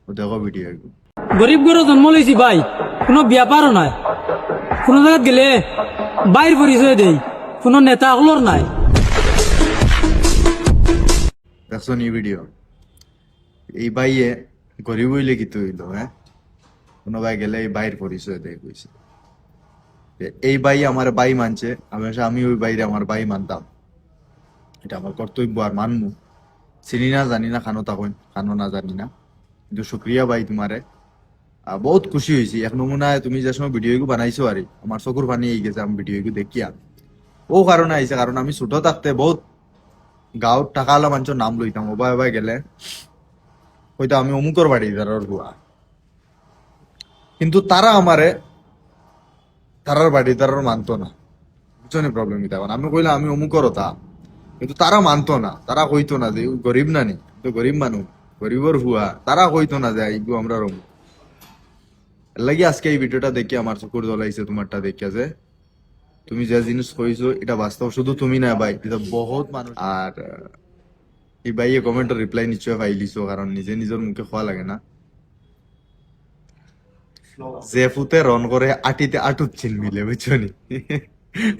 ও দেখো ভিডিও। গরিব ঘরে জন্ম লইছি ভাই, কোনো ব্যাপারও নাই। কোনো জায়গায় গেলে বাইর পরিচয় দেই, কোনো নেতা হলোর নাই। দেখছো নি ভিডিও? এই বাইয়ে গরিব হইলে কি হইল? হ্যাঁ, কোনো ভাই গেলে এই বাইর পরিচয় দেয় কইছে। এই ভাই আমার ভাই মানছে, আমি ওই বাইরে আমার ভাই মানতাম। এটা আমার কর্তব্য আর মানমু। চিনি না জানি না, খানো তখন খানো না জানি না, কিন্তু শুক্রিয়া ভাই তোমারে। বহুত খুশি হয়েছি। এক নমুনায় তুমি যে সময় ভিডিও বানাইছো আর আমার চকুর পানি এই গেছে আমি ভিডিও দেখিয়া। ও কারণে আইছে, কারণ আমি ছোট থাকতে বহুত গাঁৱত টাকাওয়ালা মানুষের নাম লইতাম। ওবাই ওবাই গেলে হয়তো আমি অমুকর বাড়ি তারার বুয়া, কিন্তু তারা আমারে তারার বাড়ি তারার মানতো না। বুঝছো নি প্রবলেম কি? তখন আমি কইলাম আমি অমুকর তা, কিন্তু তারা মানতো না। তারা কইতো না যে ও গরিব না নি, তো গরিব মানুষ, গরিবর ভুয়া। তারা কইতো না যে এইগু আমরা রমু। এর লাগি আজকে এই ভিডিওটা দেখি আমার চকুর জ্বলাইছে তোমারটা দেখিয়া, যে তুমি যে জিনিস কইছো এটা বাস্তব। শুধু তুমি না ভাই, এটা বহুত মানুষ। আর এই ভাইয়ে কমেন্টের রিপ্লাই নিশ্চয় পাইলিছো, কারণ নিজে নিজের মুখে খোয়া লাগে না। যে ফুতে রন করে আটিতে আটুত চিন মিলে, বুঝছো নি?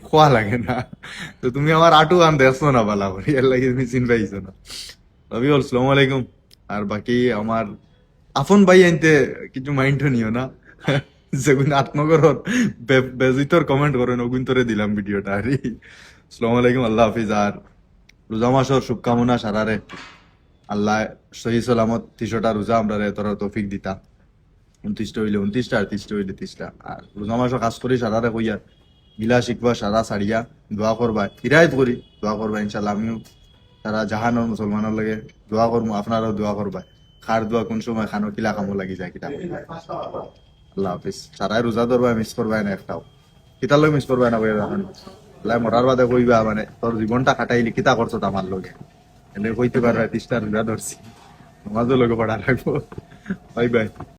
খোয়া লাগে না। তো তুমি আমার আটু আন দেখছো না বালা করে, এর লাগে তুমি চিন পাইছো না। রবি আসসালামু আলাইকুম। আর বাকি আমার আপন ভাই আনতে কিছু মাইন্ড নিও না। যেগুন আত্মগরর বেজিতর কমেন্ট করেন ওগুন তোরে দিলাম ভিডিওটা। আর আসসালামু আলাইকুম, আল্লাহ হাফিজ। আর রোজা মাসর শুভকামনা সারারে। আল্লাহ সহি সালামত 30টা রোজা আমরা তোরা তৌফিক দিতা। 29টা হইলে 29টা, আর 30টা হইলে 30টা। আর রোজা মাসও কাজ করি সারারে কইয়া গিলা শিখবা, সারা সারিয়া দোয়া করবা, হিরায়ত করি দোয়া করবা। ইনশাল্লাহ আমিও সারা জাহানোর মুসলমানের লাগে দোয়া করবো, আপনারাও দোয়া করবা। খার দোয়া কোন সময় খানো কিলা খামো লাগি যায় কিতা। আল্লাহ হাফিজ। সারাই রোজা ধরবা, মিস করবা না একটাও। কিতার লোক মিস করবা না কইয়া রাখেন। আল্লাহ মরার বাদে কইবা মানে তোর জীবনটা খাটাইলি কিতা করছো আমার লগে, এনে কইতে পারবা 30টা রোজা ধরছি, নমাজও লগে পড়া রাখবো। Bye bye.